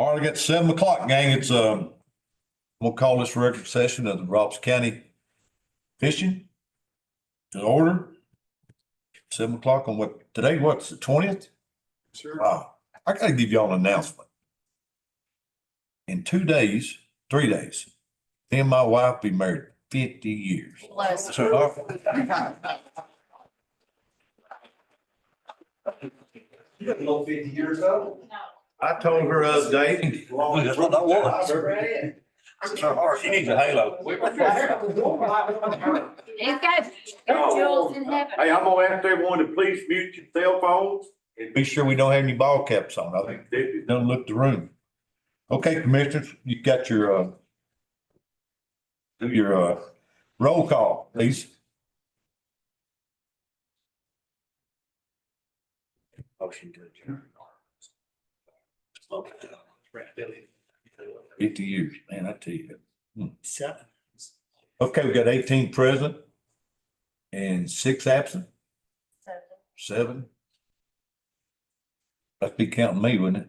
All right, I got 7 o'clock, gang. It's, we'll call this record session of the Roberts County Fishing to order. 7 o'clock on what, today, what's the 20th? Sure. Wow, I gotta give y'all an announcement. In 2 days, 3 days, me and my wife be married 50 years. Bless. So, You got no 50 years old. I told her the other day. That's what I want. She needs a halo. It's got jewels in heaven. Hey, I'm gonna ask everyone to please mute your cell phones. Be sure we don't have any ball caps on. I think they don't look the room. Okay, commissioners, you got your, do your, roll call, please. Motion to adjourn. 50 years, man, I tell you. Seven. Okay, we got 18 present and 6 absent, 7. Must be counting me, wouldn't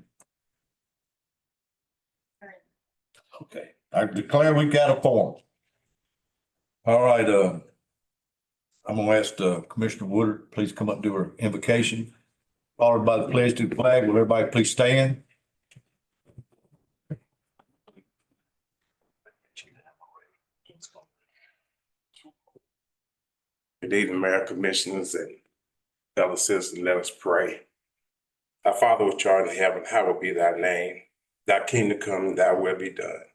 it? Okay, I declare we got a form. All right, I'm gonna ask Commissioner Woodard, please come up and do her invocation, followed by the pledge to the flag. Will everybody please stand? Good evening, Mayor, Commissioners, and fellow citizens. Let us pray. Our Father which art in heaven, hallowed be thy name. Thy kingdom come, and thy will be done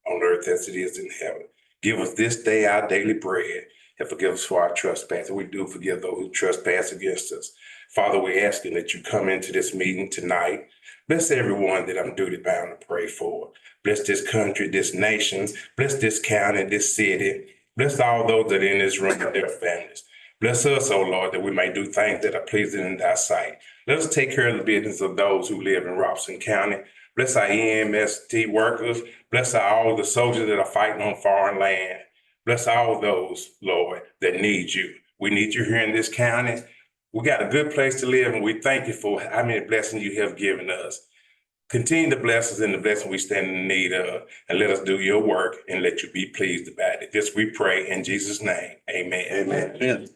on earth as it is in heaven. Give us this day our daily bread, and forgive us for our trespasses. We do forgive those who trespass against us. Father, we're asking that you come into this meeting tonight. Bless everyone that I'm duty bound to pray for. Bless this country, this nation. Bless this county, this city. Bless all those that are in this room and their families. Bless us, O Lord, that we may do things that are pleasing in thy sight. Let us take care of the business of those who live in Robeson County. Bless our EMST workers. Bless all the soldiers that are fighting on foreign land. Bless all those, Lord, that need you. We need you here in this county. We got a good place to live, and we thank you for how many blessings you have given us. Continue to bless us in the blessing we stand in need of, and let us do your work and let you be pleased about it. This we pray in Jesus' name. Amen. Amen.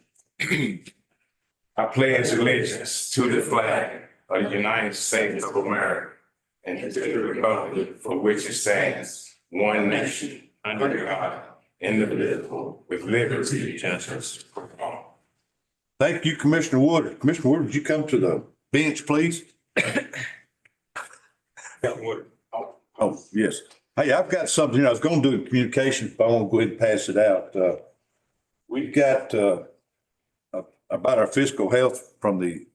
I pledge allegiance to the flag of the United States of America and to the republic for which it stands, one nation, under God, indivisible, with liberty and justice for all. Thank you, Commissioner Woodard. Commissioner Woodard, would you come to the bench, please? Oh, yes. Hey, I've got something I was going to do in communications, but I want to go ahead and pass it out. We've got about our fiscal health from the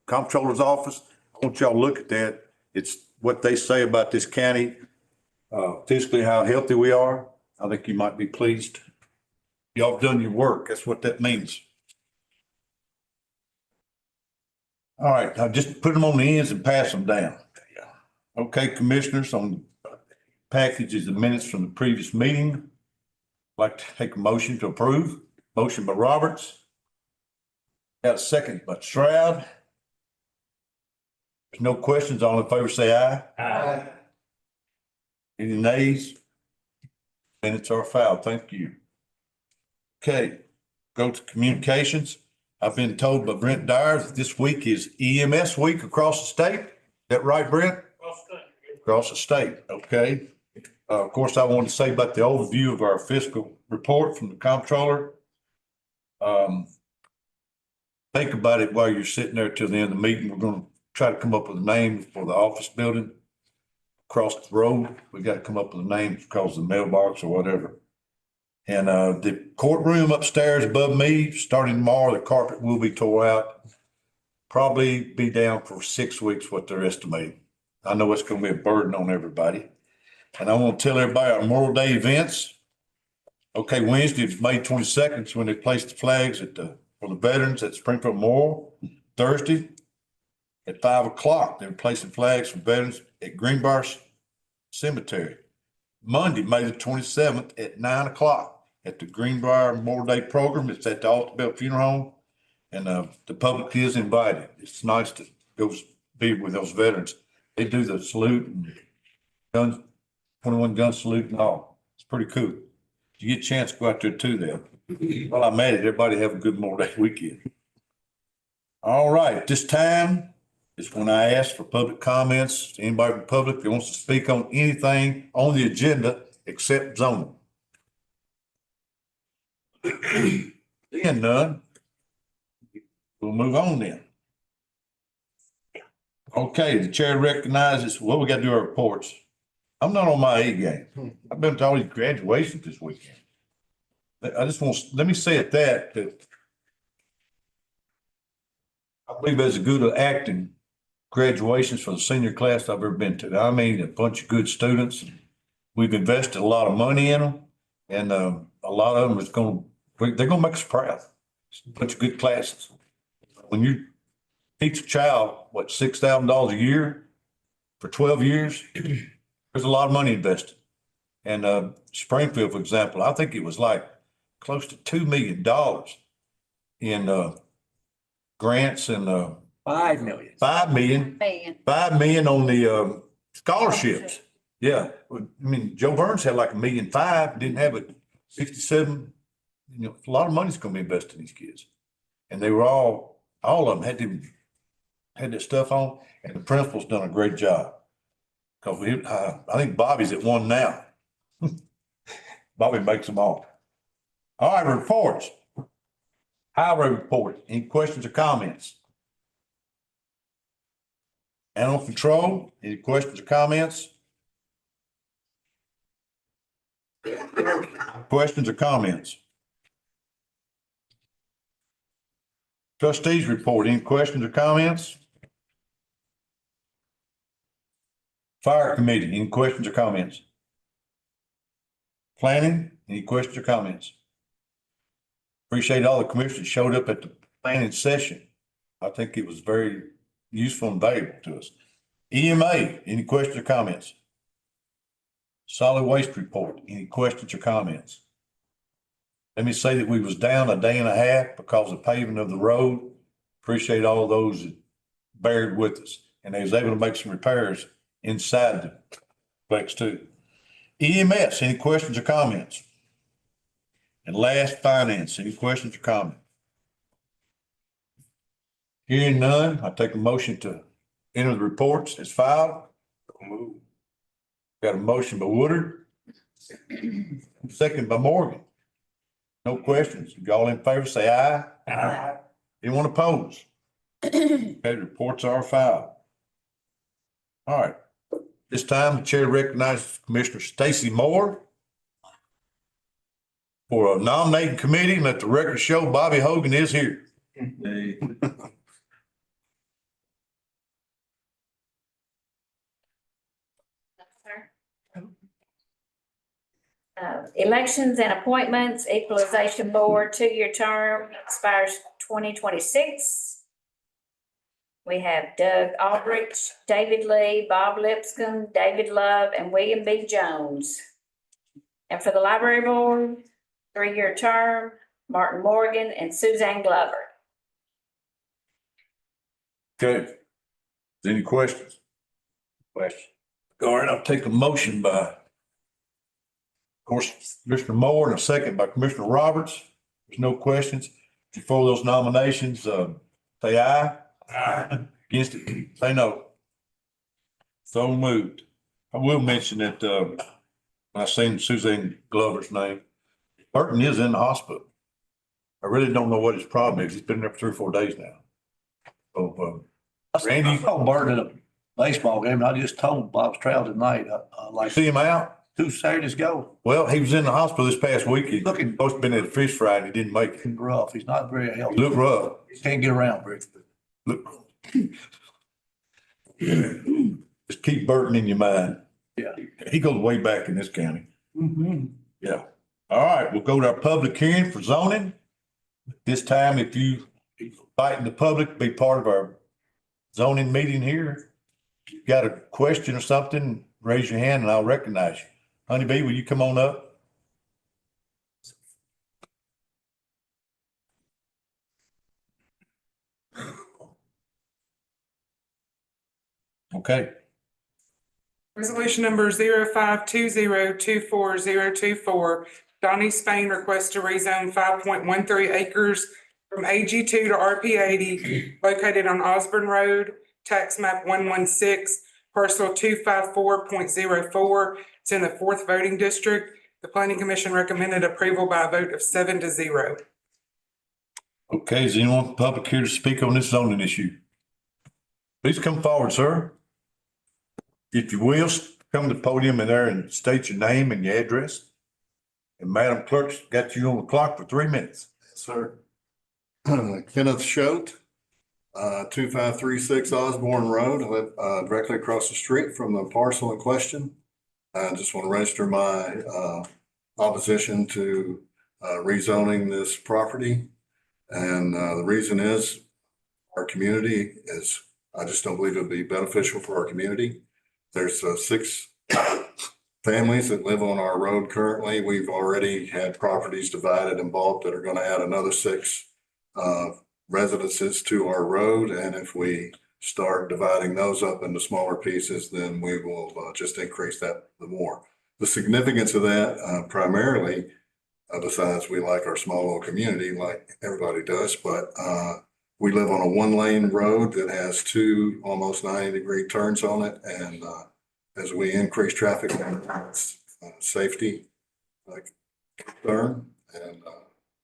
comptroller's office. I want y'all to look at that. It's what they say about this county, fiscally, how healthy we are. I think you might be pleased. Y'all have done your work. That's what that means. All right, now just put them on the ends and pass them down. Okay, commissioners, on packages of minutes from the previous meeting. I'd like to take a motion to approve. Motion by Roberts. Got a second by Stroud. There's no questions. All in favor, say aye. Aye. Any nays? Minutes are filed. Thank you. Okay, go to communications. I've been told by Brent Dyer that this week is EMS week across the state. Is that right, Brent? Across the state, okay. Of course, I want to say about the overview of our fiscal report from the comptroller. Think about it while you're sitting there till the end of the meeting. We're going to try to come up with a name for the office building across the road. We got to come up with a name because of the mailbox or whatever. And the courtroom upstairs above me, starting tomorrow, the carpet will be tore out. Probably be down for 6 weeks, what they're estimating. I know it's going to be a burden on everybody. And I want to tell everybody our Memorial Day events. Okay, Wednesday is May 22nd, is when they place the flags for the veterans at Springfield Memorial. Thursday at 5 o'clock, they're placing flags for veterans at Greenbrier Cemetery. Monday, May the 27th at 9 o'clock at the Greenbrier Memorial Day program. It's at the Altabell Funeral Home, and the public is invited. It's nice to go be with those veterans. They do the salute and guns, 21 gun salute and all. It's pretty cool. If you get a chance, go out there too then. Well, I'm at it. Everybody have a good Memorial Day weekend. All right, this time is when I ask for public comments. Anybody from the public that wants to speak on anything on the agenda except zoning. Seeing none. We'll move on then. Okay, the chair recognizes, well, we got to do our reports. I'm not on my A game. I've been to all these graduations this weekend. I just want, let me say it that I believe there's a good acting graduations for the senior class I've ever been to. I mean, a bunch of good students. We've invested a lot of money in them, and a lot of them is they're gonna make us proud. It's a bunch of good classes. When you teach a child, what, $6,000 a year for 12 years, there's a lot of money invested. And Springfield, for example, I think it was like close to $2 million in grants and 5 million. 5 million. Man, 5 million on the scholarships. Yeah, I mean, Joe Burns had like $1.5 million, didn't have it 67. You know, a lot of money's gonna be invested in these kids. And they were all of them had that stuff on, and the principal's done a great job. Cause I think Bobby's at one now. Bobby makes them all. All right, reports. Highway report. Any questions or comments? Animal control, any questions or comments? Questions or comments? Trustees report, any questions or comments? Fire committee, any questions or comments? Planning, any questions or comments? Appreciate all the commissioners showed up at the planning session. I think it was very useful and valuable to us. EMA, any questions or comments? Solid waste report, any questions or comments? Let me say that we was down a day and a half because of paving of the road. Appreciate all those that bared with us, and they was able to make some repairs inside the flex too. EMS, any questions or comments? And last, finance, any questions or comments? Hearing none, I take a motion to enter the reports as filed. Move. Got a motion by Woodard. Second by Morgan. No questions. If y'all in favor, say aye. Aye. Anyone oppose? Okay, reports are filed. All right. This time, the chair recognizes Commissioner Stacy Moore for a nominating committee, and let the record show Bobby Hogan is here. Elections and appointments, Equalization Board, 2-year term expires 2026. We have Doug Aldrich, David Lee, Bob Lipscomb, David Love, and William B. Jones. And for the Library Board, 3-year term, Martin Morgan and Suzanne Glover. Okay. Any questions? Question. All right, I'll take a motion by, of course, Commissioner Moore, and a second by Commissioner Roberts. There's no questions. Before those nominations, say aye. Aye. Against it, say no. So moved. I will mention that, when I seen Suzanne Glover's name, Burton is in the hospital. I really don't know what his problem is. He's been there for 3 or 4 days now. So, Randy? I saw Bert at a baseball game, and I just told Bob Stroud tonight, like see him out? 2 Saturdays ago, Well, he was in the hospital this past week. He Looking- supposed to been at a fish fry and he didn't make it. looking rough. He's not very He healthy. looked rough. He can't get around very good. Look. Just keep Burton in your mind. Yeah. He goes way back in this county. Yeah. All right, we'll go to our public hearing for zoning. This time, if you invite the public, be part of our zoning meeting here. If you got a question or something, raise your hand and I'll recognize you. Honeybee, will you come on up? Okay. Resolution number 0520240024. Donnie Spain requests to rezone 5.13 acres from AG2 to RP 80 located on Osborne Road, tax map 116, parcel 254.04. It's in the 4th voting district. The planning commission recommended approval by a vote of 7-0. Okay, is anyone from the public here to speak on this zoning issue? Please come forward, sir. If you will, come to the podium and there and state your name and your address. And Madam Clerk's got you on the clock for 3 minutes. Sir. Kenneth Schote, 2536 Osborne Road. I live directly across the street from the parcel in question. I just want to register my opposition to rezoning this property. And the reason is our community is, I just don't believe it'll be beneficial for our community. There's 6 families that live on our road currently. We've already had properties divided and bought that are going to add another 6 residences to our road. And if we start dividing those up into smaller pieces, then we will just increase that the more. The significance of that primarily, besides we like our small little community like everybody does, but we live on a 1-lane road that has 2 almost 90-degree turns on it. And as we increase traffic, safety concern, and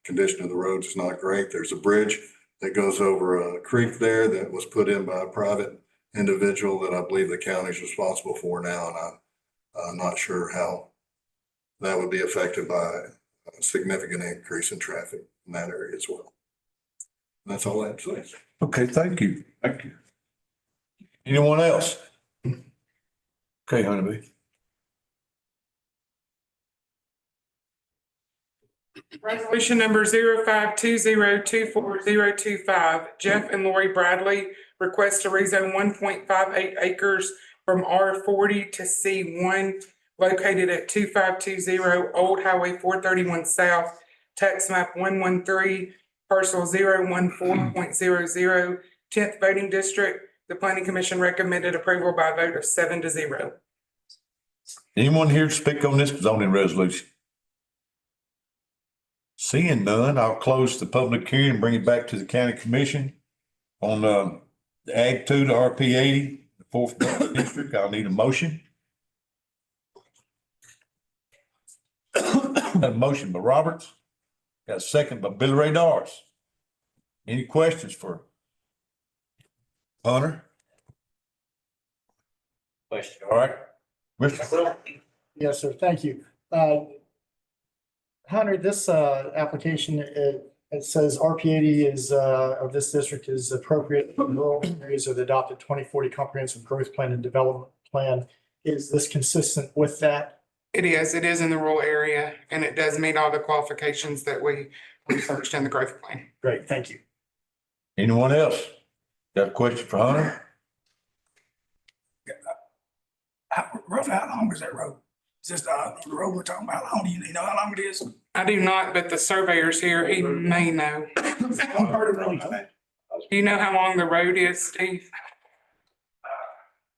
condition of the roads is not great. There's a bridge that goes over a creek there that was put in by a private individual that I believe the county is responsible for now. And I'm not sure how that would be affected by a significant increase in traffic in that area as well. That's all I have to say. Okay, thank you. Thank you. Anyone else? Okay, Honeybee. Resolution number 0520240025. Jeff and Lori Bradley request to rezone 1.58 acres from R40 to C1 located at 2520 Old Highway 431 South, tax map 113, parcel 014.00, 10th voting district. The planning commission recommended approval by a vote of 7-0. Anyone here to speak on this zoning resolution? Seeing none, I'll close the public hearing and bring it back to the county commission on the Ag 2 to RP 80, the 4th district. I'll need a motion. Got a motion by Roberts. Got a second by Billy Ray Dawes. Any questions for Hunter? Question. All right. Mr. Quill? Yes, sir. Thank you. Hunter, this application, it says RP80 is of this district is appropriate for rural areas of the adopted 2040 comprehensive growth plan and development plan. Is this consistent with that? It is in the rural area, and it does meet all the qualifications that we researched in the growth plan. Great, thank you. Anyone else? Got a question for Hunter? Roughly, how long is that road? Is this the road we're talking about? How long do you know how long it is? I do not, but the surveyor's here. He may know. I've heard of road. Do you know how long the road is, Steve?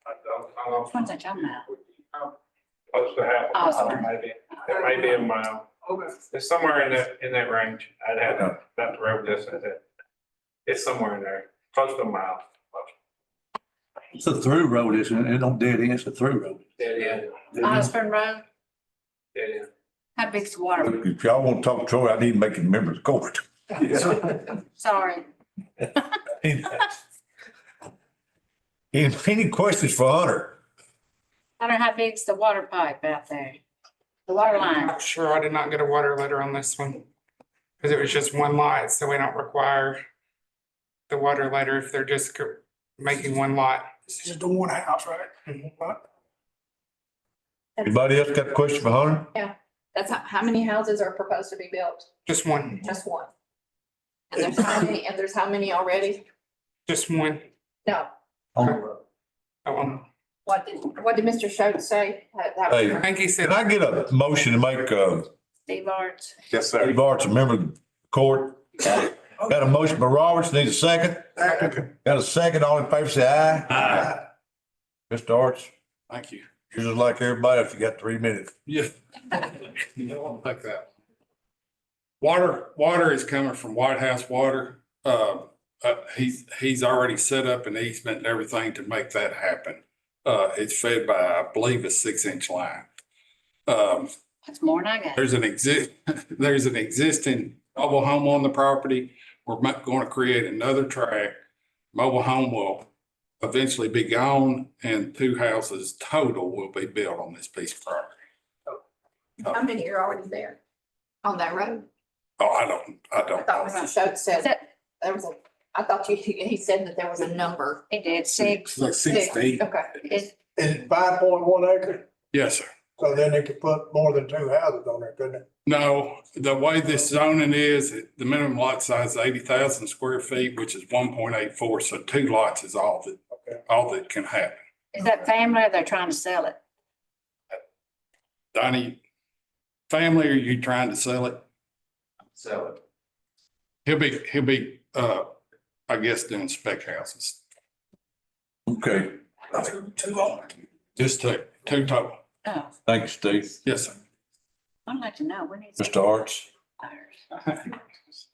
Which one's that talking about? Close to half a mile, Osborne. maybe. It may be a mile. It's somewhere in that range. I'd have to, not the road distance. It's somewhere in there, close to a mile. It's a through road, isn't it? It don't dead end, it's a through road. Yeah, Osborne Road, yeah. how big's the water? If y'all want to talk to Troy, I need to make him a member of the court. Sorry. Any questions for Hunter? I don't know how big's the water pipe out there? The water line. I'm sure I did not get a water letter on this one. Because it was just one lot, so we don't require the water letter if they're just making one lot. It's just the one house, right? Right. Anybody else got a question for Hunter? That's how many houses are proposed to be built? Just one, Just one. And there's how many already? just one. No. Oh, What did Mr. Schultz say? That was- Hey, I think he said. Can I get a motion to make Steve Arts. Yes, sir. Steve Arts a member of the court? Got a motion by Roberts, need a second? Got a second, all in favor, say aye. Aye. Mr. Arts, Thank you. You're just like everybody else. You got 3 minutes. Yeah. Like that. Water is coming from White House Water. He's already set up an easement and everything to make that happen. It's fed by, I believe, a 6-inch line. That's more than I got. There's an existing mobile home on the property. We're going to create another track. Mobile home will eventually be gone and 2 houses total will be built on this piece of property. How many are already there on that road? Oh, I don't. I thought Mr. Schultz said there was I thought he said that there was a number. He did 6. It's like 6 to 8. Okay. Is, Is it 5.1 acres? Yes, sir. So then they could put more than 2 houses on there, couldn't it? No, the way this zoning is, the minimum lot size is 80,000 square feet, which is 1.84. So 2 lots is all that can happen. is that family or they're trying to sell it? Donnie, family, are you trying to sell it? Sell it. He'll be, I guess, doing spec houses. Okay, Too long. Just 2 total. Oh, thank you, Steve. Yes, sir. I'd like to know. We need. Mr. Arts.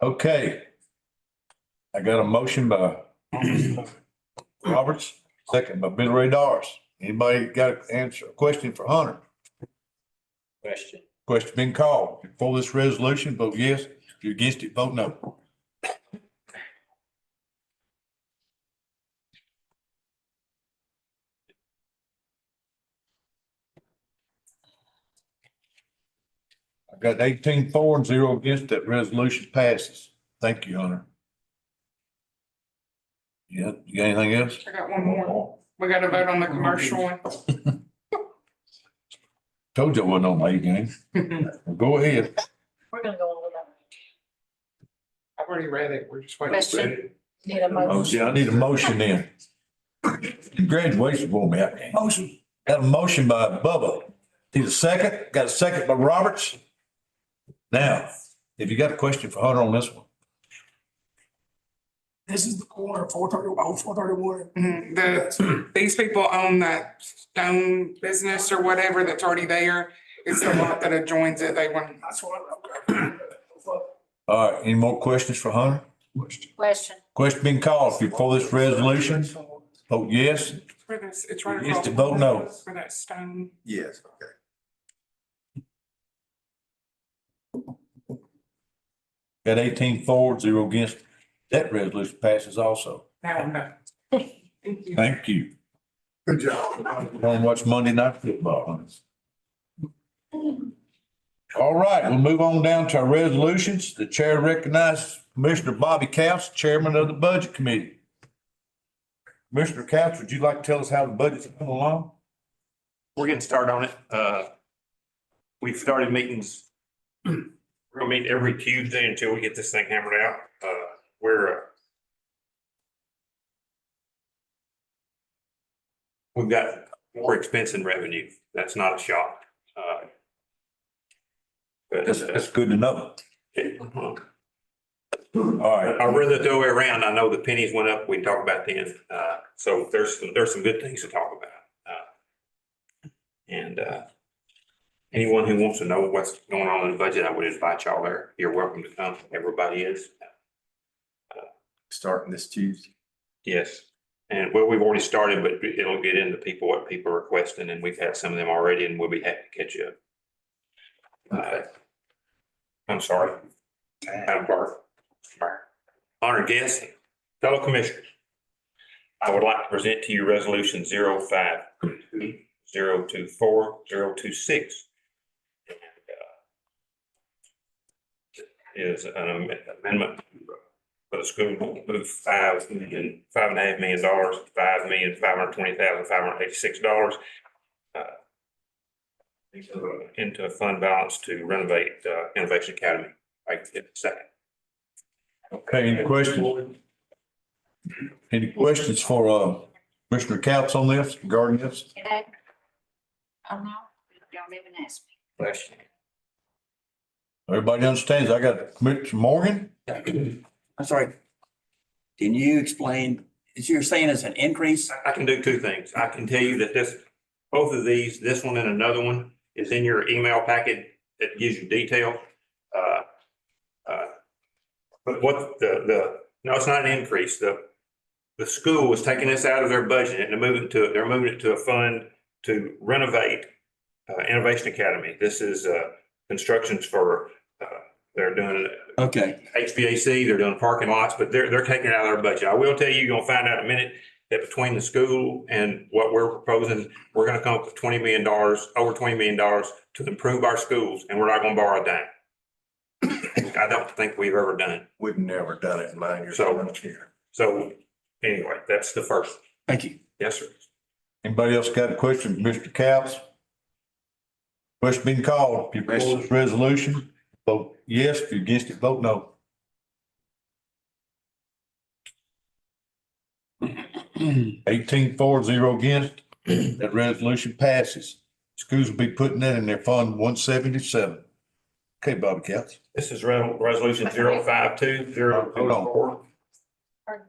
Okay. I got a motion by Roberts, second by Billy Ray Doris. Anybody got an answer, a question for Hunter? Question been called. For this resolution, vote yes. If you're against it, vote no. I got 18-4 and 0 against. That resolution passes. Thank you, Hunter. Yeah, you got anything else? I got one more. We got to vote on the commercial one. Told you I wasn't on my A game. Go ahead. We're gonna go on with that. I've already read it. We're just waiting. Question. Need a motion. Yeah, I need a motion then. Graduation for me. Motion. Got a motion by Bubba. Need a second? Got a second by Roberts? Now, if you got a question for Hunter on this one, This is the corner of 431. These people own that stone business or whatever that's already there. It's the lot that adjoins it. They want. That's what, okay. all right, any more questions for Hunter? Question. Question being called. If you're for this resolution, vote yes. For this, it's right Yes across. to vote no. For that stone. Yes, okay. Got 18-4, 0 against. That resolution passes also. No. Thank you. Thank you. Good job. Want to watch Monday Night Football, huh? All right, we'll move on down to our resolutions. The chair recognizes Commissioner Bobby Couch, Chairman of the Budget Committee. Commissioner Couch, would you like to tell us how the budget's coming along? We're getting started on it. We've started meetings. We're gonna meet every Tuesday until we get this thing hammered out. We've got more expense than revenue. That's not a shock. But That's good to know. All right, I'd rather the other way around. I know the pennies went up. We can talk about then. So there's some good things to talk about. And anyone who wants to know what's going on in the budget, I would invite y'all there. You're welcome to come. Everybody is. Starting this Tuesday. Yes. And well, we've already started, but it'll get into what people are requesting, and we've had some of them already, and we'll be happy to catch you up. I'm sorry. Madam Clerk. Honored guests, fellow commissioners, I would like to present to you resolution 05-024-026. Is an amendment for the school to move $5.5 million, $5,520,586 into a fund balance to renovate Innovation Academy. Right in a second. okay, any questions? Any questions for Commissioner Couch on this, regarding this? Okay. Oh, no, don't even ask me. Question. Everybody understands, I got Commissioner Morgan? I'm sorry. Can you explain, you're saying it's an increase? I can do two things. I can tell you that Both of these, this one and another one, is in your email packet that gives you detail. But what no, it's not an increase. The school is taking this out of their budget and they're moving it to a fund to renovate Innovation Academy. This is constructions for, they're doing Okay, HVAC, they're doing parking lots, but they're taking it out of their budget. I will tell you, you're gonna find out in a minute that between the school and what we're proposing, we're gonna come up with $20 million, over $20 million to improve our schools, and we're not gonna borrow a dime. I don't think we've ever done it. We've never done it in 9 years. So anyway, that's the first. thank you. Yes, sir. Anybody else got a question for Mr. Couch? Question being called. If you for this resolution, vote yes. If you're against it, vote no. 18-4, against. That resolution passes. Schools will be putting that in their fund 177. Okay, Bobby Couch. This is resolution 052-024. Hold on. Are you gonna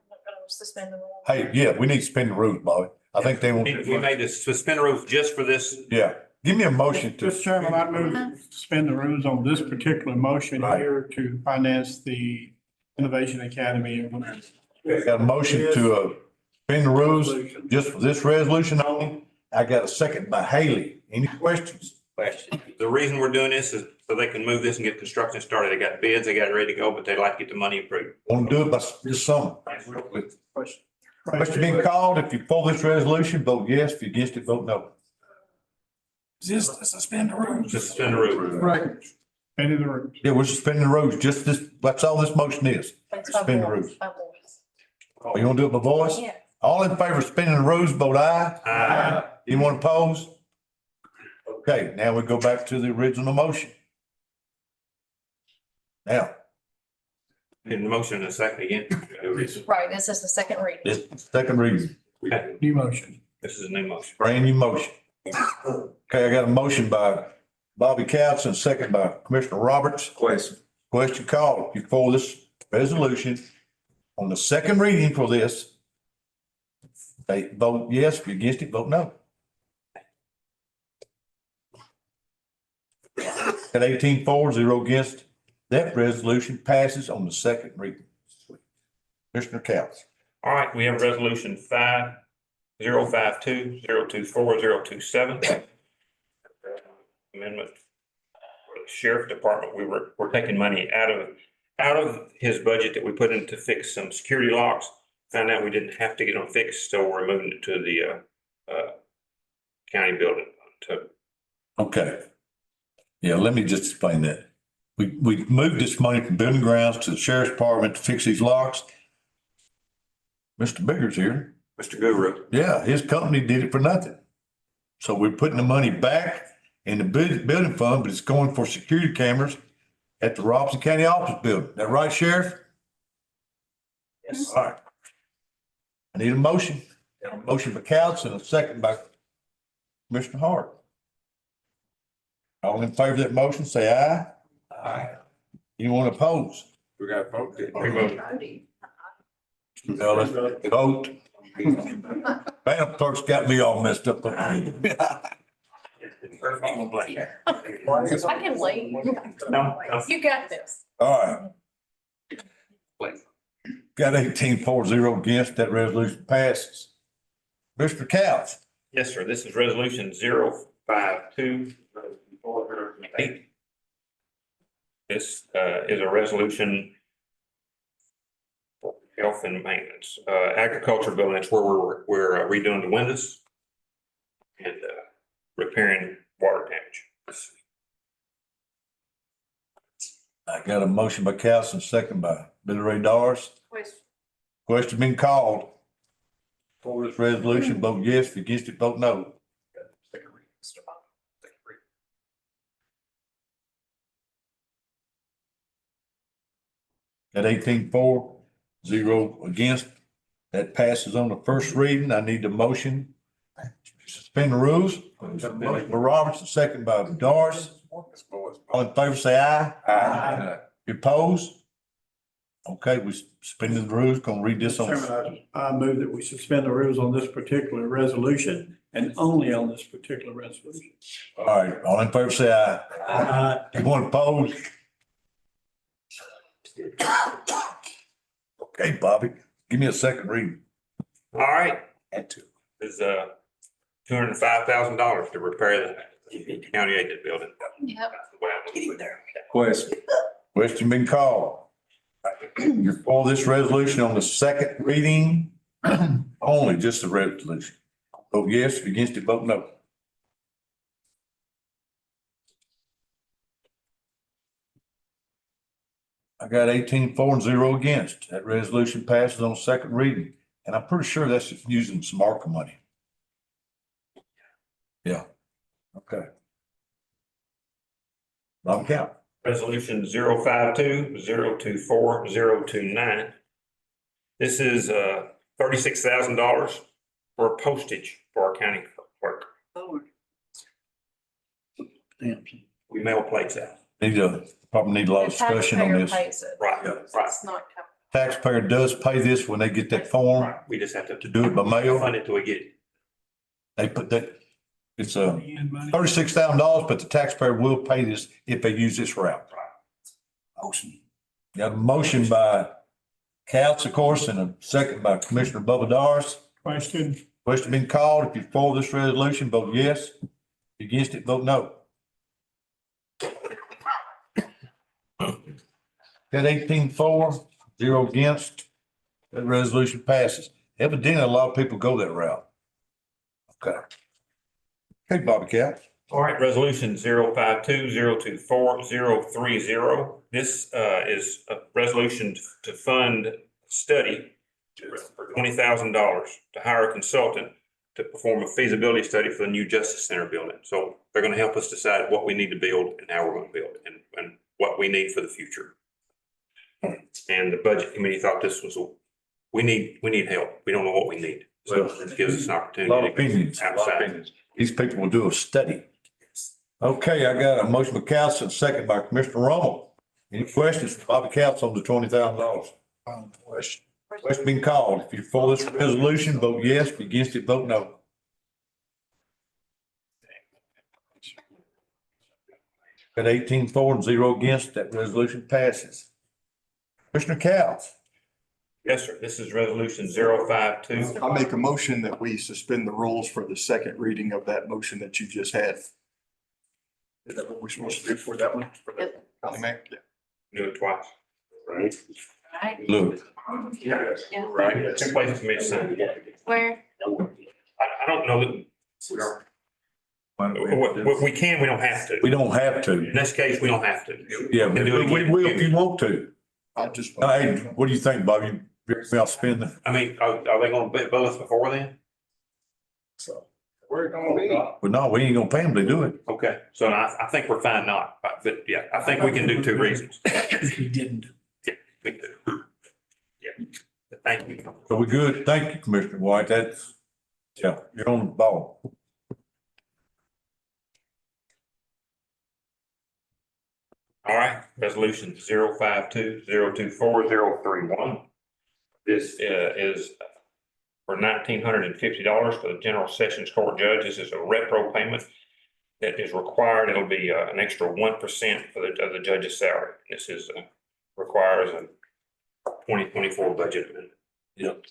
suspend the rules? Hey, yeah, we need to spend the rules, Bobby. I think they want. We made this suspend the rules just for this. Yeah, give me a motion to. Mr. Chairman, I move to suspend the rules on this particular motion Right. here to finance the Innovation Academy. Got a motion to suspend the rules just for this resolution only. I got a second by Haley. Any questions? The reason we're doing this is so they can move this and get construction started. They got bids, they got it ready to go, but they'd like to get the money approved. Want to do it by this summer? Question being called. If you for this resolution, vote yes. If you're against it, vote no. Just to suspend the rules. Just suspend the rules. Right. Suspending the rules. Yeah, we're suspending the rules. Just this, that's all this motion is. Suspend the rules. Oh, you want to do it by voice? Yeah. All in favor of suspending the rules, vote aye. Aye. Anyone opposed? Okay, now we go back to the original motion. Now, In the motion in a second again. Right, this is the second reading. this second reading, Okay, New motion. this is a new motion. brand new motion. Okay, I got a motion by Bobby Couch and a second by Commissioner Roberts. Question called. You for this resolution on the second reading for this, they vote yes. If you're against it, vote no. At 18-4, against, that resolution passes on the second reading. Commissioner Couch. All right, we have resolution 5052-024-027. Amendment for the Sheriff Department. We're taking money out of his budget that we put in to fix some security locks. Found out we didn't have to get them fixed, so we're moving it to the county building. Okay. Yeah, let me just explain that. We moved this money from building grounds to the sheriff's department to fix these locks. Mr. Bigger's here. Mr. Guru. Yeah, his company did it for nothing. So we're putting the money back in the building fund, but it's going for security cameras at the Robinson County Office Building. That right, Sheriff? Yes. All right. I need a motion. Got a motion by Couch and a second by Commissioner Hart. All in favor of that motion, say aye. Aye. Anyone opposed? We got to vote. We voted. No, let's vote. Bam, clerk's got me all messed up. I can leave. No. You got this. All right. Got 18-4 against, that resolution passes. Mr. Couch. Yes, sir. This is resolution 052-024-028. This is a resolution for health and maintenance, agriculture building. That's where we're redoing the windows and repairing water damage. I got a motion by Couch and a second by Billy Ray Doris. Question been called. For this resolution, vote yes. If against it, vote no. At 18-4, against, that passes on the first reading. I need the motion to suspend the rules. Motion by Roberts, a second by Doris. All in favor, say aye. Aye. You opposed? Okay, we suspended the rules. Gonna read this on. Chairman, I move that we suspend the rules on this particular resolution And only on this particular resolution. All right, all in favor, say aye. Anyone opposed? Okay, Bobby, give me a second reading. All right. Is $205,000 to repair the county aided building. Yep. Question been called. You're for this resolution on the second reading only, just the resolution. Vote yes, if against it, vote no. I got 18-4 and 0 against. That resolution passes on second reading. And I'm pretty sure that's just using some ARPA money. Yeah, okay. Bob Count. Resolution 052-024-029. This is $36,000 for postage for our county clerk. We mail plates out. Probably need a lot of discussion on this. Right, right. It's not coming. Taxpayer does pay this when they get that form Right. We just have to do it by mail. fund it till we get it. They put that, it's $36,000, but the taxpayer will pay this if they use this route. Motion. Got a motion by Couts, of course, and a second by Commissioner Bubba Doris. Question. Question been called. If you're for this resolution, vote yes. If you're against it, vote no. Got 18-4, 0 against. That resolution passes. Evidently, a lot of people go that route. Okay. Okay, Bobby Cat. All right, resolution 052-024-030. This is a resolution to fund a study for $20,000 to hire a consultant to perform a feasibility study for the new Justice Center building. So they're going to help us decide what we need to build and how we're going to build it and what we need for the future. And the budget committee thought this was, we need help. We don't know what we need. So this gives us an A opportunity. lot of opinions. Outside. These people will do a study. Okay, I got a motion by Couts and a second by Commissioner Rommel. Any questions for Bobby Couts on the $20,000? Question. Question being called. If you're for this resolution, vote yes. If you're against it, vote no. Got 18-4 and 0 against. That resolution passes. Commissioner Couts. Yes, sir. This is resolution 052. I make a motion that we suspend the rules for the second reading of that motion that you just had. Is that what we're supposed to do for that one? For the county mayor? Yeah. Do it twice. Right. Right? Look, Yeah. Yeah. Right. Two places for me to sign. Where? I don't know that. We can, we don't have to. we don't have to. In this case, we don't have to. Yeah, but we will if you want to. I just. Hey, what do you think, Bobby? I'll spend the. I mean, are they gonna bill us before then? So where it gonna be? Well, no, we ain't gonna pay them to do it. Okay, so I think we're fine not, but yeah, I think we can do two reasons. He didn't. We do. Yeah, thank you. So we good. Thank you, Commissioner White. That's, yeah, you're on the ball. All right, resolution 052-024-031. This is for $1,950 for the General Sessions Court judge. This is a retro payment that is required. It'll be an extra 1% of the judge's salary. This is requires a 2024 budget amendment. Yep.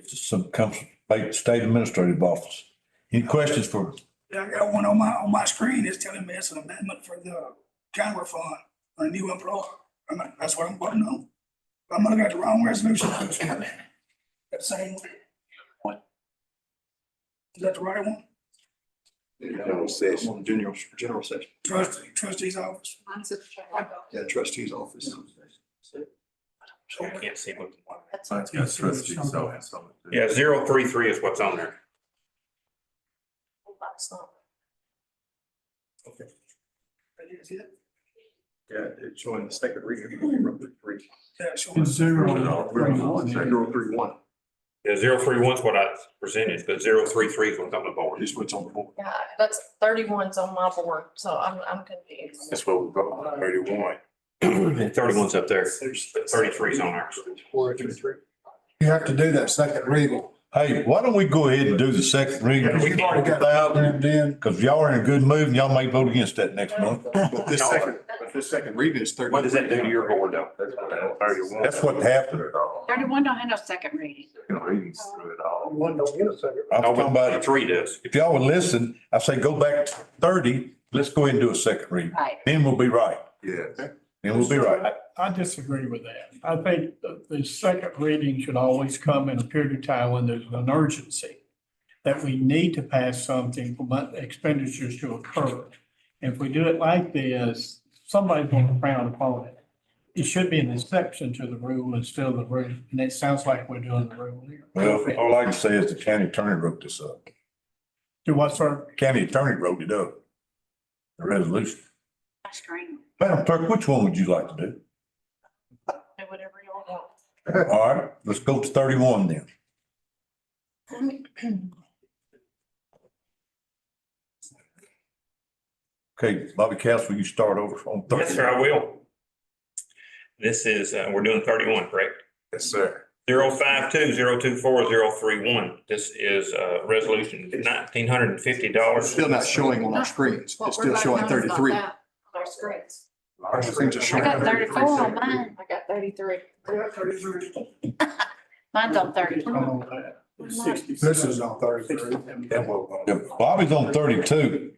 Some comes from state administrative office. Any questions for? Yeah, I got one on my screen. It's telling me it's an amendment for the camera fund for a new employee. That's what I'm voting on. I'm looking at the wrong resolution. That same one. Is that the right one? General session, general session. Trustee's office. Yeah, trustee's office. So I can't see what. That's Yeah, 033 is what's on there. not. Okay. Yeah, it's showing the second reading. Yeah, showing 031. 031. Yeah, 031 is what I presented, but 033 is what's on the board. This what's on the board. Yeah, that's 31's on my board, so I'm confused. That's what we got, 31. 31's up there, but 33 is on ours. 433. You have to do that second reading Hey, why don't we go ahead and do the second reading? We've already got Cause y'all are in a good mood and y'all may vote against that next month. But this second reading is 30. What does that do to your board though? That's what happened. 31 don't have no second reading. One don't get a second. I was talking about, Three does. if y'all would listen, I say go back to 30, let's go ahead and do a second reading. Right. Then we'll be right. Yeah. Then we'll be right. I disagree with that. I think the second reading should always come in a period of time when there's an urgency, that we need to pass something for expenditures to occur. If we do it like this, somebody's going to frown upon it. It should be an exception to the rule instead of the rule, and it sounds like we're doing the rule here. Well, all I can say is the county attorney wrote this up. Do what, sir? County attorney wrote it up. The resolution. My screen, Madam Clerk, which one would you like to do? do whatever you want. All right, let's go to 31 then. Okay, Bobby Castle, you start over on 30. Yes, sir, I will. This is, we're doing 31, correct? Yes, sir. 052-024-031. This is resolution $1,950. Still not showing on our screens. What It's we're still voting showing on is not 33. that, Our screens. Our screens are I showing. got 34 on mine. I got 33. Mine's on 30. This is on Thursday. Yeah, Bobby's on 32.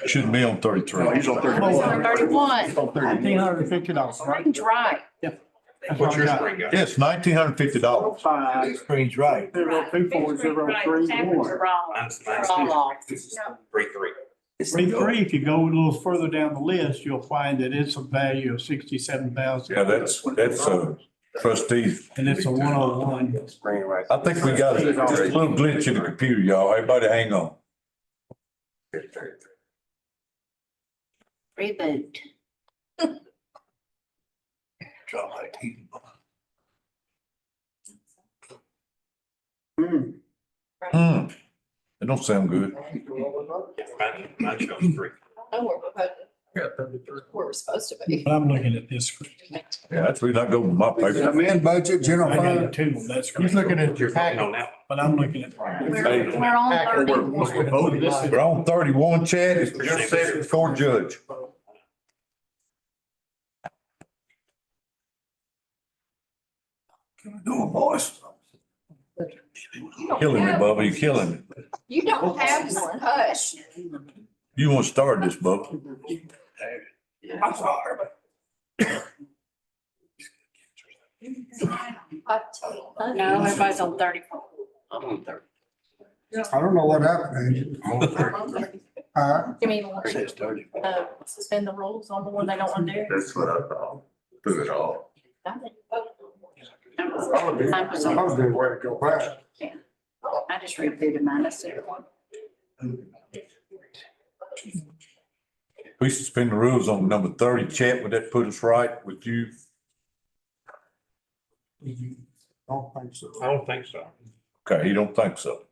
Shouldn't be on 33. No, he's on 31. Mine's on 31. He's on 31. $1,950, right? Screen's right. That's What's your what I got. screen got? Yes, $1,950. Five. Screen's right. 02403. Wrong. Mine's Wrong law. 33. Three, if you go a little further down the list, you'll find that it's a value of 67,000. Yeah, that's trustees. And it's a 101. I think we got a little glitch in the computer, y'all. Everybody hang on. Reboot. Drop like heat. It don't sound good. Mine shows 3. Oh, we're supposed to be. But I'm looking at this screen. Yeah, that's the reason I go with my paper. Man, budget, general I got fund. it too on that screen. He's looking at You're your voting packet. on that But I'm looking at. We're on 30. We're on 31, Chad. It's just set before judge. Do it, boys. Killing me, Bubba. You're killing me. You don't have one, hush. You want to start this, Bubba? I'm sorry, but No, everybody's on 34. I'm on 30. I don't know what happened. Give me one. Says 30. Suspend the rules on the one they don't want to do. That's what I thought. Put it all. Got it. I was on- That was a good way to go back. I just rebooted mine. That's it. We suspend the rules on number 30. Chad, would that put us right with you? Don't think so. I don't think so. Okay, you don't think so?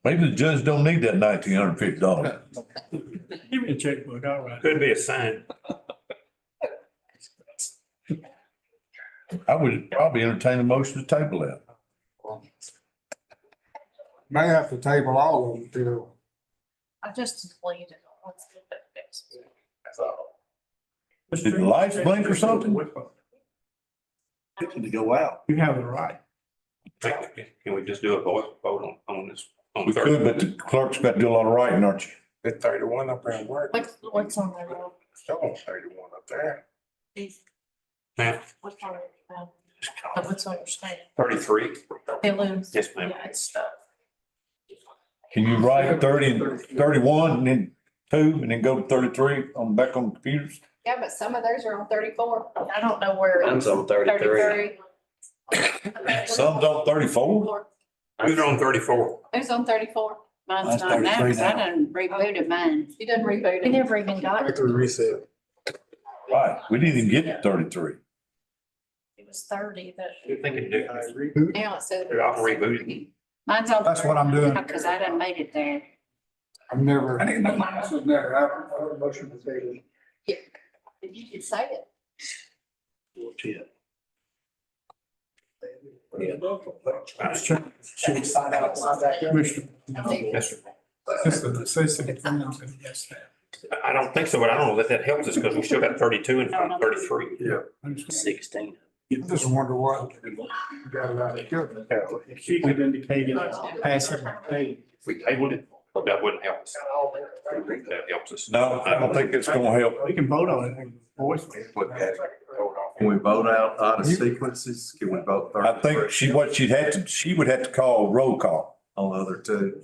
Maybe the judge don't need that $1,950. Give me a checkbook, all right. Could be a sign. I would probably entertain a motion to table that. May have to table all of them too. I just deleted it. Let's get that fixed. Did the lights blink or something? Fixing to go out. You have it right. Can we just do a vote on this? On We 30? could, but the clerk's got to do a lot of writing, aren't you? The 31 up there in work. What's on there? Rob? Still on 31 up there. Ma'am, What's on it? What's on your screen? 33? Balloons. Yes, ma'am. Yeah, it's stuff. Can you write 30 and 31 and then 2 and then go to 33 on back on computers? Yeah, but some of those are on 34. I don't know where. Mine's on 33. Some's on 34. Who's on 34? Who's on 34? Mine's Mine's not now, 33 because I now. done rebooted mine. You didn't reboot it. We never even got it. Reset. Right, we didn't even get to 33. It was 30, but You think it do? now it says. I'll reboot it. Mine's on. That's what I'm doing. Because I done made it there. I didn't know my house was there. I have a motion to table. You can say it. Should we sign out that, Commissioner? Yes, sir. Just the necessity for them to yes, that. I don't think so, but I don't know that that helps us because we still got 32 and 33. Yeah. 16. Just wonder what. You got it out of here. If she could indicate it, pass it, hey, If we tabled it, that wouldn't help us. That helps us. No, I don't think it's gonna help. we can vote on it. Voice. Can we vote out of sequences? Can we vote? I think she would have to call roll call. On the other two.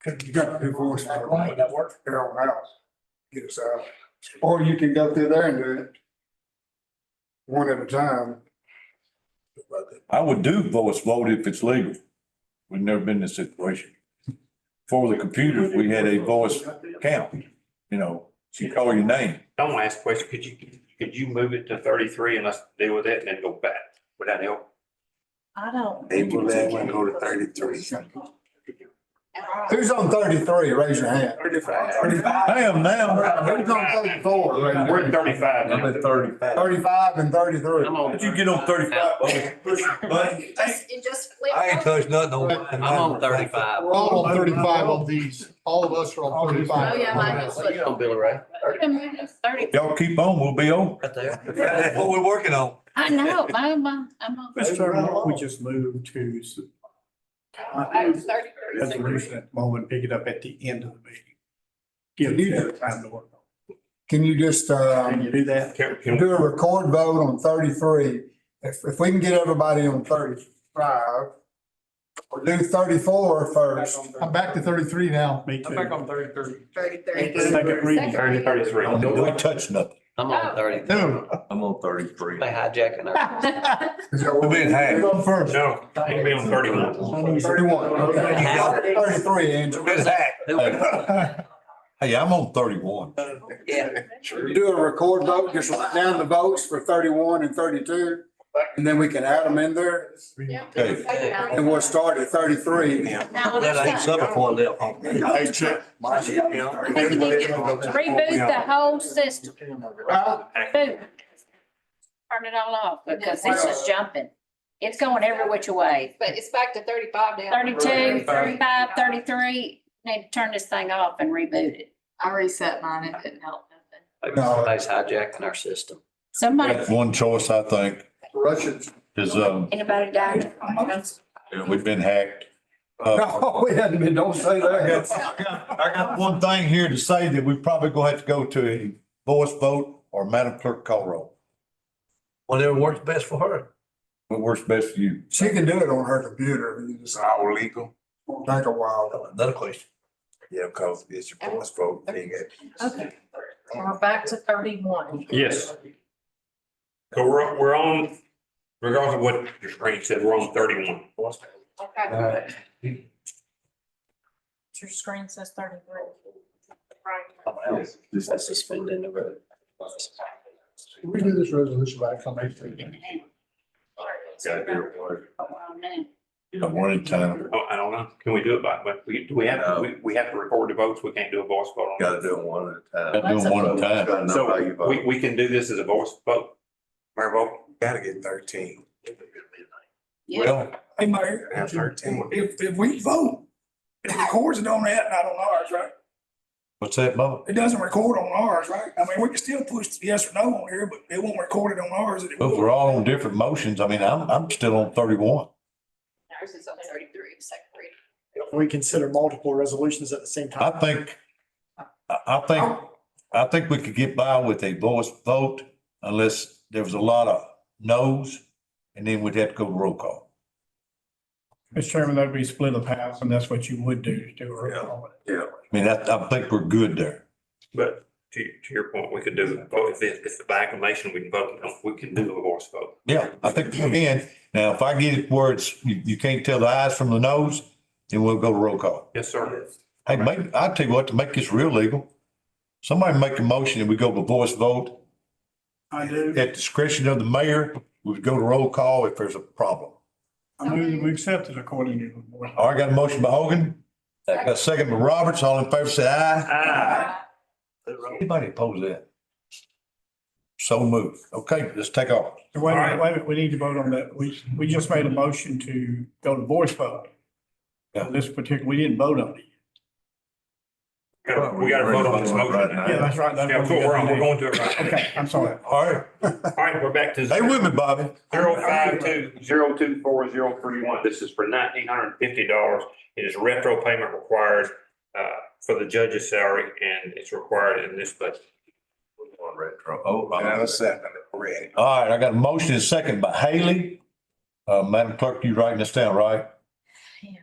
Cause you got to do voice for that work here on the house. Get us out. Or you can go through there and do it. One at a time. I would do voice vote if it's legal. We've never been in this situation. For the computers, we had a voice count, you know, you call your name. I want to ask a question. Could you move it to 33 and let's deal with it and then go back? Would that help? I don't. Able that one go to 33. Who's on 33? Raise your hand. I am now. Who's on 34? We're at 35 now. I'm at 35. 35 and 33. Did you get on 35? It just flipped. I ain't touched nothing on mine. I'm on 35. We're all on 35 on these. All of us are on 35. Oh, yeah, mine is. What you on, Billy Ray? 30. Y'all keep on, we'll be on. Right there. That's what we're working on. I know, I'm on. Mr. Chairman, why don't we just move to resolution at the moment, pick it up at the end of the meeting. Give you time to work on. Can you just, Can you do that? Can do a record vote on 33? If we can get everybody on 35, or do 34 first. I'm back to 33 now. Me too. on 33. 33. Second reading. 33. Don't touch nothing. I'm on 30. I'm on 33. They hijacking our. We're being hacked. Who's on first? No, I can be on 31. 31. Okay, you got 33, Andrew. We're hacked. Hey, I'm on 31. Yeah. Do a record vote, just write down the votes for 31 and 32, and then we can add them in there, Okay. and we'll start at 33. That ain't something for them. Hey, check. Reboot the whole system. Boot. Turn it all off because this is jumping. It's going every which way. But it's back to 35 now. 32, 35, 33. Need to turn this thing off and reboot it. I reset mine. It didn't help nothing. Somebody's hijacking our system. Somebody, That's one choice, I think, Russians. is, anybody died? we've been hacked. No, we hadn't been, don't say that. I got one thing here to say that we probably gonna have to go to a voice vote or Madam Clerk call roll. Whatever works best for her. What works best for you? She can do it on her computer. You just All legal. take a while. Another question. Yeah, because it's your voice vote. Okay. We're back to 31. Yes. So we're on, regardless of what your screen said, we're on 31. Okay. Your screen says 33. Right. That's suspending the road. Can we do this resolution by acclamation? Gotta do it. One at a time. Oh, I don't know. Can we do it by, but do we have, we have to record the votes? We can't do a voice vote on it? Gotta do it one at a time. Gotta do them one at a time. Gotta know how you So we, vote. we can do this as a voice vote? Mayor vote? Gotta get 13. Well, Hey, Mayor, Have 13. if we vote, it records it on that, not on ours, right? what's that, Bubba? It doesn't record on ours, right? I mean, we can still push yes or no on here, but it won't record it on ours. and it But will. we're all on different motions. I mean, I'm still on 31. Ours is on 33, second reading. We consider multiple resolutions at the same time. I think we could get by with a voice vote unless there was a lot of no's, and then we'd have to go to roll call. Mr. Chairman, that'd be split of house, and that's what you would do, to do a roll call. I mean, I think we're good there. But to your point, we could do, if it's by acclamation, we can vote, we can do a voice vote. Yeah, I think we can. Now, if I get it where it's, you can't tell the ayes from the no's, then we'll go to roll call. Yes, sir. Hey, I'll tell you what, to make this real legal, somebody make a motion and we go to voice vote. I do. At discretion of the mayor, we would go to roll call if there's a problem. I move that we accept it according to the board. All right, got a motion by Hogan, Got a second by Roberts. All in favor, say aye. Ah, Anybody oppose that? So moved. Okay, let's take off. Wait a minute, we need to vote on that. We just made a motion to go to voice vote. Yeah. This particular, we didn't vote on it. we gotta vote on this motion. Yeah, that's right. That's Yeah, what we we're got to do. going to it right now. Okay, I'm sorry. All right. All right, we're back to. Stay with me, Bobby. 052-024-031. This is for $1,950. It is retro payment required for the judge's salary, and it's required in this budget. Retro. Oh, And a second, ready. All right, I got a motion and a second by Haley. Madam Clerk, you writing this down, right?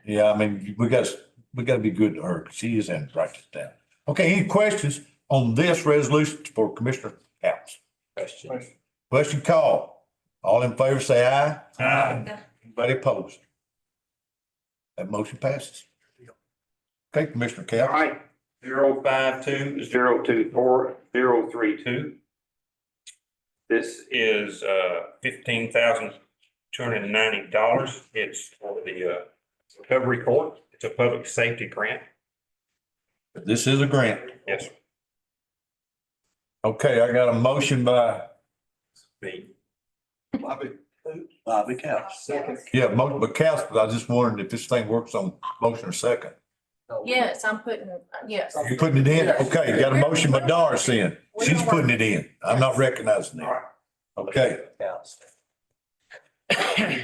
Yeah, I mean, we gotta be good to her. She is in, write this down. Okay, any questions on this resolution for Commissioner House? Question called. All in favor, say aye. Aye. Anybody opposed? That motion passes. Okay, Commissioner All Cap. right, 052-024-032. This is $15,290. It's for the recovery court. It's a public safety grant. This is a grant. Yes, sir. Okay, I got a motion by, Me. Bobby Couch. yeah, motion by Cas, but I just wondered if this thing works on motion or second. Yes, I'm putting, yes. You putting it in? Okay, got a motion by Doris in. She's putting it in. I'm not recognizing it. Okay,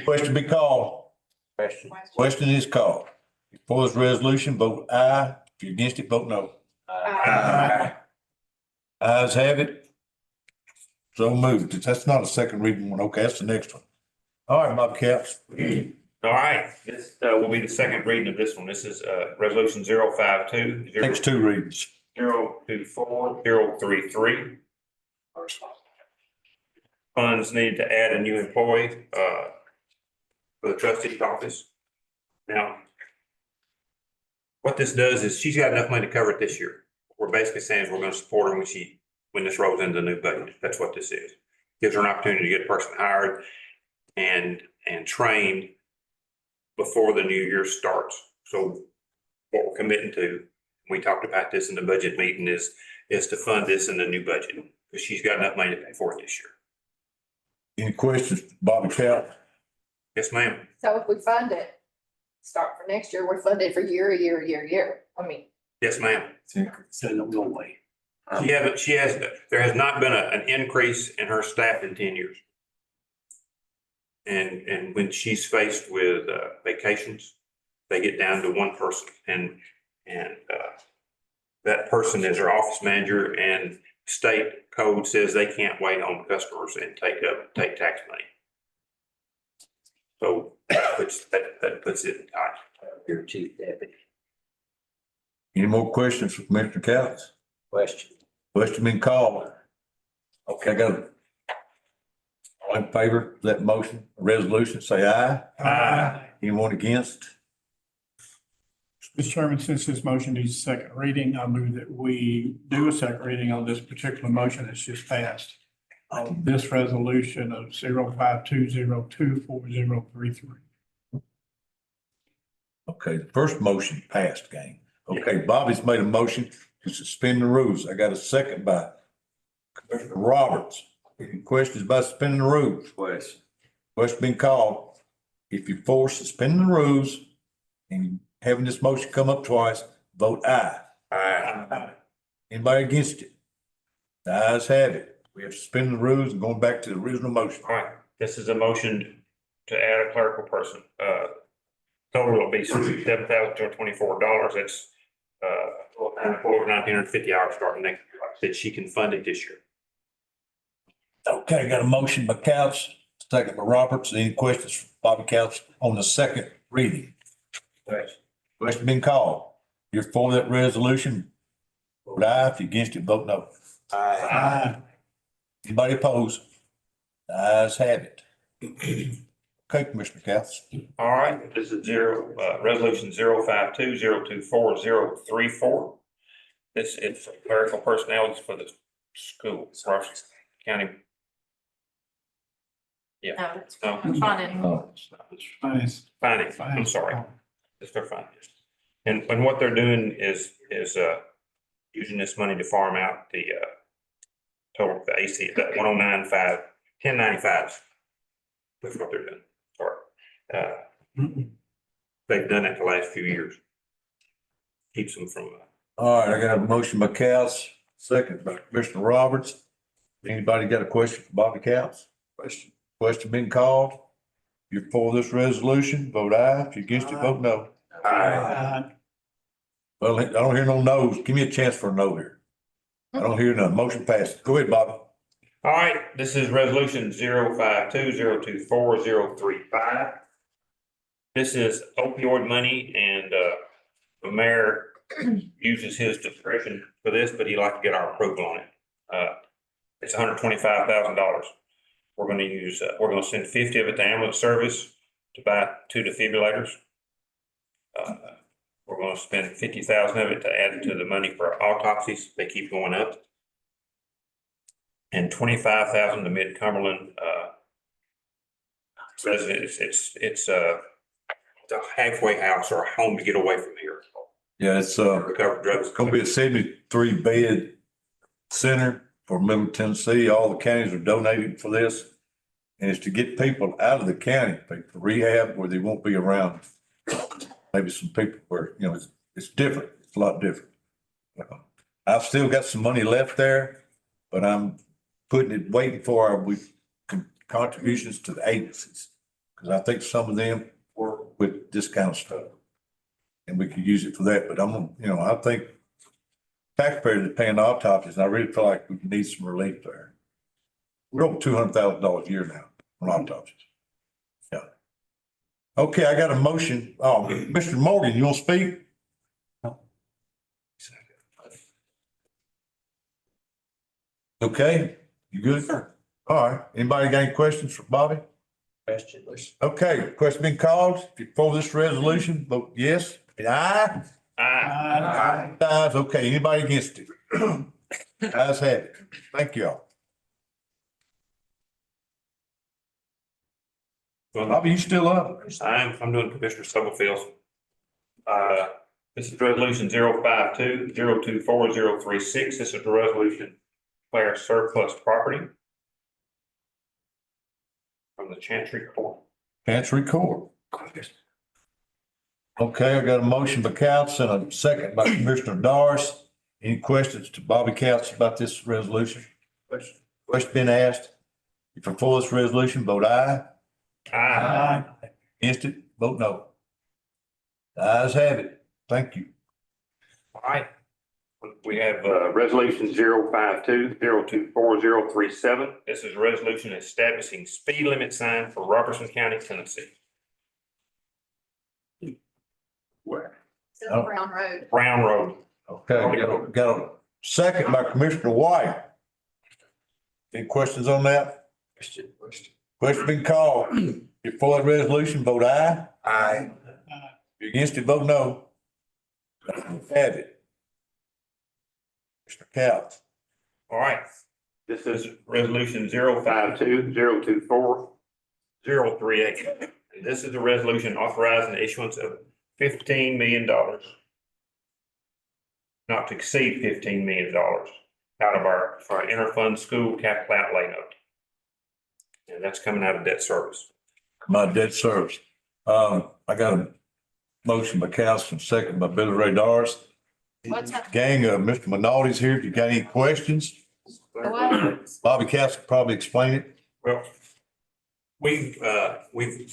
question be called. Question is called. For this resolution, vote aye. If you're against it, vote no. Ayes have it. So moved. That's not a second reading one. Okay, that's the next one. All right, Bob Caps. All right, this will be the second reading of this one. This is resolution 052. Next two readings. 024-033. Funds needed to add a new employee for the trustee's office. Now, what this does is she's got enough money to cover it this year. We're basically saying we're going to support her when this rolls into the new budget. That's what this is. Gives her an opportunity to get a person hired and trained before the new year starts. So what we're committing to, we talked about this in the budget meeting, is to fund this in the new budget because she's got enough money to pay for it this year. Any questions, Bobby Cap? Yes, ma'am. So if we fund it, start for next year, we're funded for year. I mean, Yes, ma'am. So don't go away. There has not been an increase in her staff in 10 years. And when she's faced with vacations, they get down to one person and that person is her office manager, and state code says they can't wait on customers and take tax money. So that puts it tight. Your chief deputy. Any more questions for Commissioner Caps? Question. Question been called. Okay, I got it. All in favor of that motion, resolution, say aye. Aye. Anyone against? Mr. Chairman, since this motion needs a second reading, I move that we do a second reading on this particular motion that's just passed. On this resolution of 052-024-033. Okay, the first motion passed, gang. Okay, Bobby's made a motion to suspend the rules. I got a second by Commissioner Roberts. Any questions about suspending the rules? question. Question been called. If you force suspending the rules and having this motion come up twice, vote aye. Aye. Anybody against it? The ayes have it. We have suspended the rules and going back to the original motion. All right, this is a motion to add a clerical person. Total will be $7,224. That's over 1,950 hours starting next year. Like I said, she can fund it this year. Okay, got a motion by Couch, second by Roberts. Any questions for Bobby Couch on the second reading? Question been called. You're for that resolution? Vote aye. If you're against it, vote no. Aye. Anybody opposed? The ayes have it. Okay, Commissioner Couch. All right, this is resolution 052-024-034. This is clerical personnel for the school, Robertson County. Yeah. no, it's No. fine. Oh. Finance. Finance, I'm sorry. It's for finance. And what they're doing is using this money to farm out the total, the AC, that 109.5, 1095s. That's what they're doing. Sorry. They've done it the last few years. Keeps them from. All right, I got a motion by Cows, second by Commissioner Roberts. Anybody got a question for Bobby Cows? Question been called. If you're for this resolution, vote aye. If you're against it, vote no. Well, I don't hear no no's. Give me a chance for a no here. I don't hear none. Motion passes. Go ahead, Bobby. All right, this is resolution 052-024-035. This is opioid money and the mayor uses his discretion for this, but he'd like to get our approval on it. It's $125,000. We're going to use, we're going to send 50 of it to ambulance service to buy 2 defibrillators. We're going to spend 50,000 of it to add to the money for autopsies. They keep going up. And 25,000 to Mid-Cumberland residents. It's a halfway house or a home to get away from here. Yeah, it's Recovered drugs. gonna be a 73 bed center for Middle Tennessee. All the counties are donating for this. And it's to get people out of the county, for rehab where they won't be around. Maybe some people where, you know, it's different. It's a lot different. I've still got some money left there, but I'm putting it, waiting for our contributions to the agencies. Cause I think some of them work with this kind of stuff. And we could use it for that, but I think taxpayers are paying autopsies, and I really feel like we need some relief there. We're over $200,000 a year now on autopsies. Yeah. Okay, I got a motion. Oh, Mr. Morgan, you want to speak? Okay, you good? All right. Anybody got any questions for Bobby? Question. Okay, question been called. If you're for this resolution, vote yes. Aye. Aye. Ayes, okay. Anybody against it? Ayes have it. Thank you all. Bobby, you still up? I'm doing Commissioner Stubblefield's. This is resolution 052-024-036. This is the resolution declare surplus property from the Chancery Court. Chancery Court. Okay, I got a motion by Counts and a second by Commissioner Doris. Any questions to Bobby Counts about this resolution? Question been asked. If you're for this resolution, vote aye. Aye. Against it, vote no. The ayes have it. Thank you. All right. We have resolution 052-024-037. This is a resolution establishing speed limit sign for Robertson County, Tennessee. Where? Brown Road. Brown Road. Okay, got a second by Commissioner White. Any questions on that? Question been called. If for that resolution, vote aye. Aye. If you're against it, vote no. Have it. Mr. Counts. All right. This is resolution 052-024-038. And this is a resolution authorizing the issuance of $15 million, not to exceed $15 million out of our interfund school capital outlay note. And that's coming out of debt service. My debt service. I got a motion by Councilman, second by Billy Ray Doris. What's up? Gang, Mr. Minardi's here. If you got any questions, Bobby Council can probably explain it. Well, we've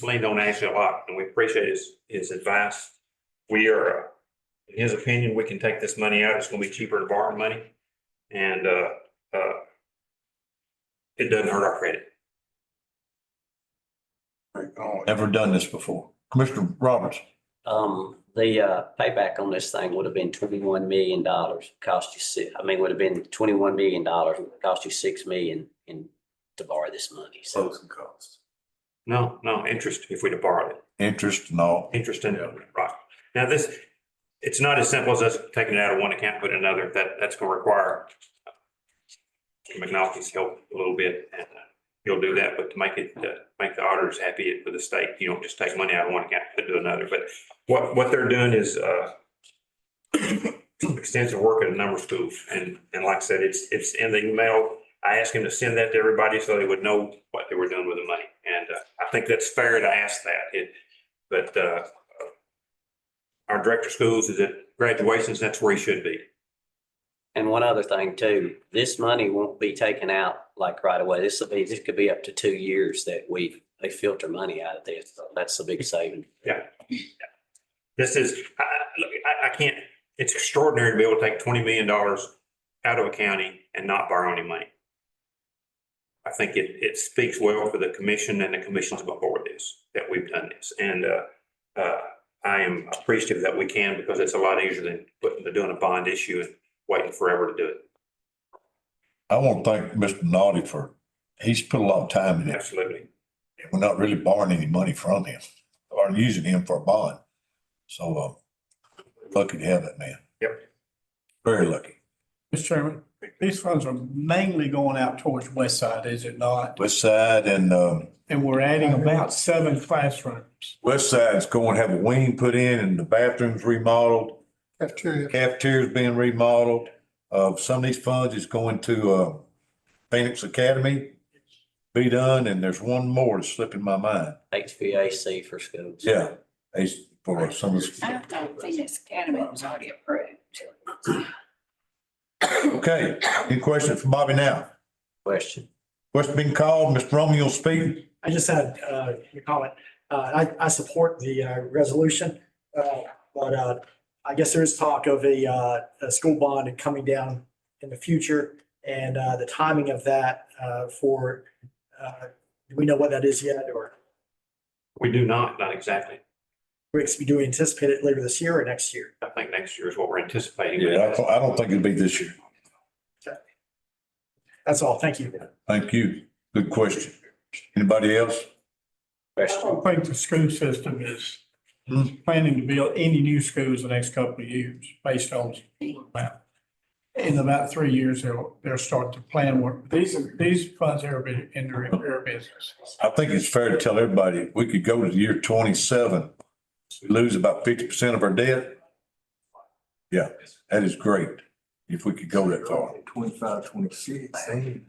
leaned on Ashley a lot and we appreciate his advice. We are, in his opinion, we can take this money out. It's going to be cheaper to borrow money. And it doesn't hurt our credit. Never done this before. Commissioner Roberts. The payback on this thing would have been $21 million, cost you would have been $21 million, cost you $6 million to borrow this money. So Closing costs. No, interest if we'd have borrowed it. Interest and all. Interest in it, right. Now it's not as simple as us taking it out of one account, and putting it in another. That's going to require McNulty's help a little bit, and he'll do that. But to make the auditors happy with the state, you don't just take money out of one account and put it to another. But what they're doing is extensive work at a number of schools. And like I said, it's in the email. I asked him to send that to everybody so they would know what they were doing with the money. And I think that's fair to ask that. But our director of schools is at graduations, that's where he should be. And one other thing too, this money won't be taken out like right away. This could be up to 2 years that they filter money out of this. So that's a big saving. Yeah. This is, look, I can't, it's extraordinary to be able to take $20 million out of a county and not borrow any money. I think it speaks well for the commission, and the commission's on board with this, that we've done this. And I am appreciative that we can, because it's a lot easier than doing a bond issue and waiting forever to do it. I want to thank Mr. Naughty he's put a lot of time in it. Absolutely. We're not really borrowing any money from him or using him for a bond. So, lucky to have that man. Yep. Very lucky. Mr. Chairman, these funds are mainly going out towards West Side, is it not? West Side and, And we're adding about 7 classrooms. West Side's going to have a wing put in and the bathrooms remodeled. Cafeteria. Cafeteria's being remodeled. Some of these funds is going to, Phoenix Academy be done, and there's one more that's slipping my mind. HVAC for schools. Yeah, for some of the. I thought Phoenix Academy was already approved. Okay, any questions for Bobby now? Question. Question being called, Mr. Romeo speaking. I just had a comment. I support the resolution, but I guess there is talk of a school bond coming down in the future, and the timing of that do we know what that is yet, or We do not exactly. do we anticipate it later this year or next year? I think next year is what we're anticipating. Yeah, I don't think it'll be this year. That's all. Thank you. Thank you. Good question. Anybody else? I don't think the school system is planning to build any new schools the next couple of years based on in about 3 years, they'll start to plan work. These funds are in their business. I think it's fair to tell everybody, we could go to the year 27, we lose about 50% of our debt. Yeah, that is great. If we could go that far. 25, 26. Maybe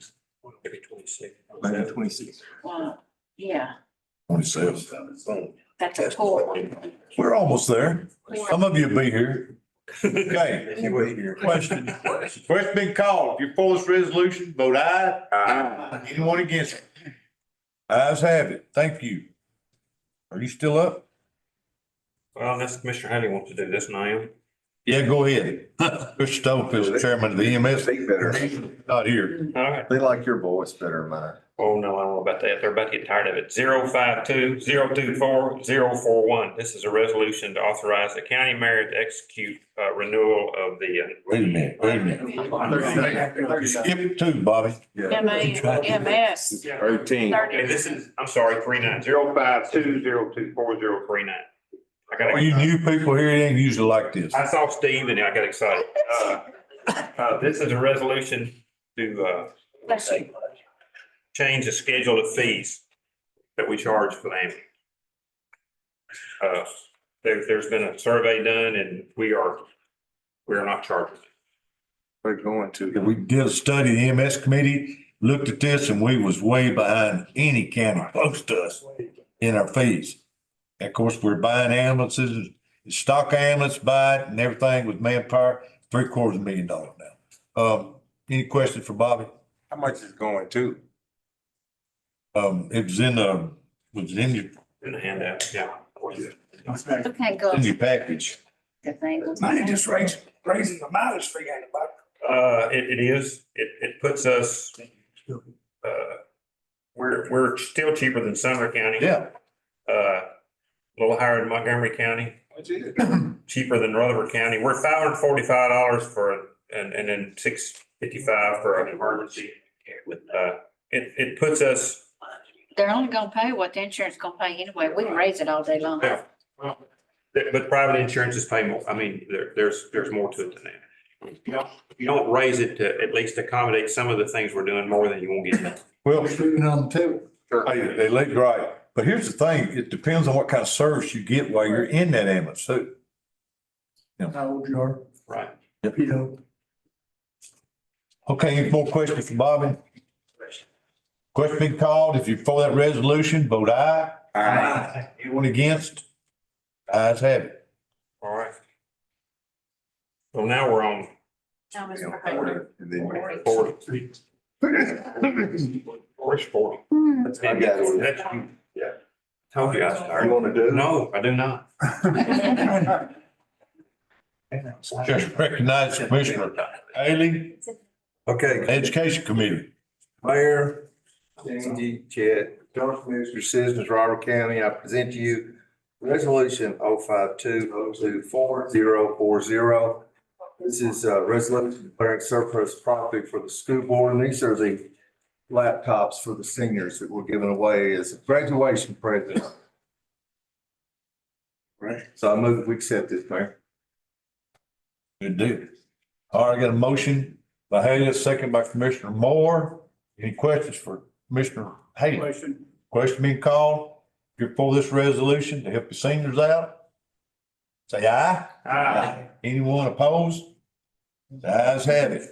26. Maybe 26. Well, yeah, 27. that's a total one. We're almost there. Some of you will be here. Okay. Question. Question being called. If you're for this resolution, vote aye. Anyone against it? Ayes have it. Thank you. Are you still up? Well, unless Commissioner Haley wants to do this, and I am. Yeah, go ahead. Mr. Stubblefield, chairman of the EMS. Speak better. Not here. All right. They like your voice better than mine. Oh, no, I don't know about that. They're about to get tired of it. 052-024-041. This is a resolution to authorize the county mayor to execute renewal of the. Wait a minute. Skip it too, Bobby. MS. 13. And this is, I'm sorry, 052-024-039. I got. All you new people here, it ain't usually like this. I saw Steve and I got excited. This is a resolution to Bless you. change the schedule of fees that we charge for the ambulance. There's been a survey done and we are not charging. We're going to. We did a study, the EMS committee looked at this and we was way behind any county close to us in our fees. And of course, we're buying ambulances, stock ambulance, buy it and everything with manpower, $750,000 now. Any questions for Bobby? How much is going to? It was in your In the handout, yeah. Okay, go. in your package. The thing was- Money just raising the mileage fee on the buck. It is, it puts us, we're still cheaper than Sumner County. Yeah. A little higher than Montgomery County, cheaper than Rutherford County. We're $545 for, and then $655 for an emergency. It puts us. They're only gonna pay what the insurance gonna pay anyway. We can raise it all day long. Yeah. But private insurances pay more. I mean, there's more to it than that. You don't raise it to at least accommodate some of the things we're doing more than you won't get done. Well, they look right. But here's the thing, it depends on what kind of service you get while you're in that ambulance too. How old you are? Right. Okay, any more questions for Bobby? Question being called. If you're for that resolution, vote aye. Aye. Anyone against? Ayes have it. All right. So now we're on Now, Mr. And then- 40. Where's 40? I got it. That's you. Yeah. Told you I started. You wanna do? No, I do not. Just recognize Commissioner Haley, Okay, Education Committee. Mayor, Angie, Chad, Joint Commissioner, citizens, Robert County, I present to you Resolution 052-024040. This is a resolution declaring surplus property for the school board, and these are the laptops for the seniors that were given away as a graduation present. Right. So I move we accept this, Mayor. Good deal. All right, I got a motion by Haley, a second by Commissioner Moore. Any questions for Commissioner Haley? Question. Question being called. If you're for this resolution to help the seniors out, say aye. Aye. Anyone opposed? The ayes have it.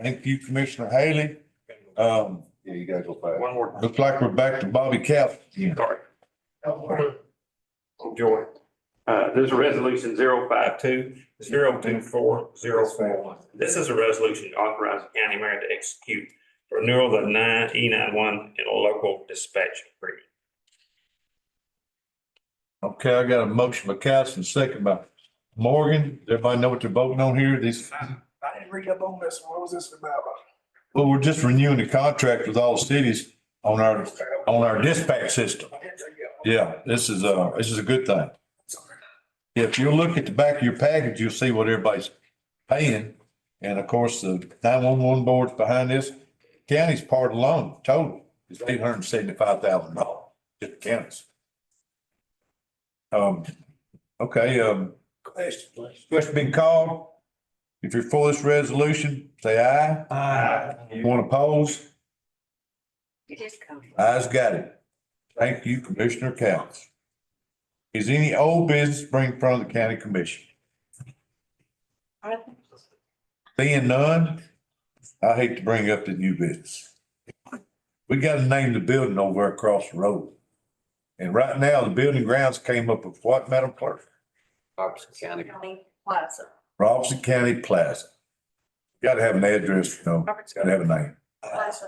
Thank you, Commissioner Haley. Yeah, you gotta go back. One more. Looks like we're back to Bobby Cap. Sorry. Joy. This is resolution 052-024-041. This is a resolution authorizing the county mayor to execute renewal of the E91 and a local dispatch agreement. Okay, I got a motion by Council, second by Morgan. Does everybody know what they're voting on here? This, I didn't read up on this. What was this about? well, we're just renewing the contract with all the cities on our dispatch system. Yeah, this is a good thing. If you look at the back of your package, you'll see what everybody's paying. And of course, the 911 board's behind this. County's part alone, total, is $875,000, just the counties. Okay, question being called. If you're for this resolution, say aye. Aye. Anyone opposed? It is coming. Ayes got it. Thank you, Commissioner Counts. Is any old business bring in front of the county commission? Being none, I hate to bring up the new business. We got to name the building over across the road. And right now, the building grounds came up with what, Madam Clerk? Robertson County. County Plaza. Robinson County Plaza. Got to have an address, got to have a name. Plaza.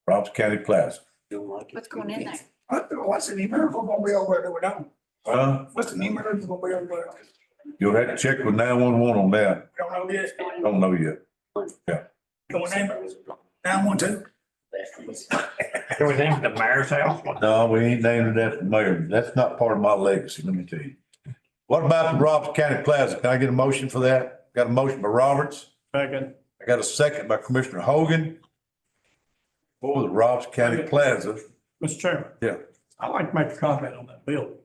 Robinson County Plaza. What's going in there? What's the numerical gonna be over there? We don't. What's the numerical gonna be over there? You'll have to check with 911 on that. We don't know yet. Don't know yet. Can we name it 912? Can we name it the mayor's house? No, we ain't naming that the mayor. That's not part of my legacy, let me tell you. What about the Robertson County Plaza? Can I get a motion for that? Got a motion by Roberts. Second. I got a second by Commissioner Hogan. For the Robertson County Plaza. Mr. Chairman. Yeah. I'd like to make a comment on that building.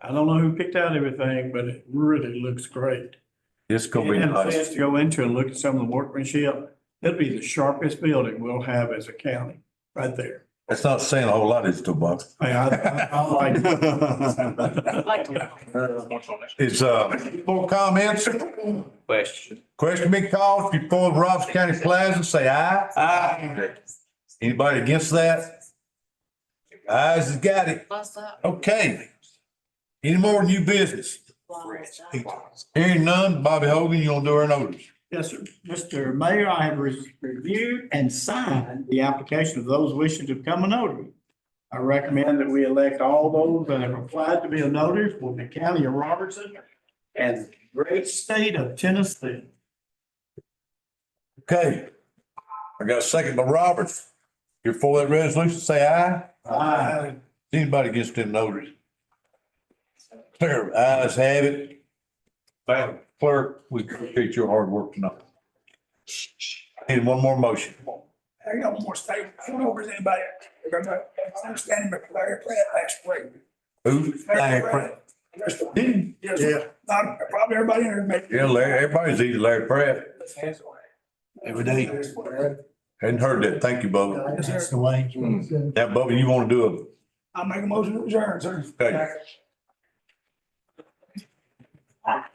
I don't know who picked out everything, but it really looks great. It's gonna be And a chance nice. to go into and look at some of the workmanship. It'll be the sharpest building we'll have as a county, right there. That's not saying a whole lot, is it, Bob? Hey, I like it. Is, more comments? Question. Question being called. If you're for the Robertson County Plaza, say aye. Aye. Anybody against that? Ayes has got it. What's up? Okay. Any more new business? Hearing none, Bobby Hogan, you gonna do our notice? Yes, sir. Mr. Mayor, I have reviewed and signed the application of those wishing to become a notary. I recommend that we elect all those that have applied to be a notary for the county of Robertson and the great state of Tennessee. Okay. I got a second by Roberts. You're for that resolution, say aye. Aye. Anybody against them notaries? Clear, ayes have it. Madam Clerk, we appreciate your hard work tonight. Need one more motion. I got one more statement. I don't know if there's anybody. Understanding but Larry Pratt last week. Who? Larry Pratt. Yes, not probably everybody in there. Yeah, Larry, everybody's eating Larry Pratt every day. Hadn't heard that. Thank you, Bubba. That's the way. Now, Bubba, you want to do I'll make a motion to adjourn, sir. Okay. Wow.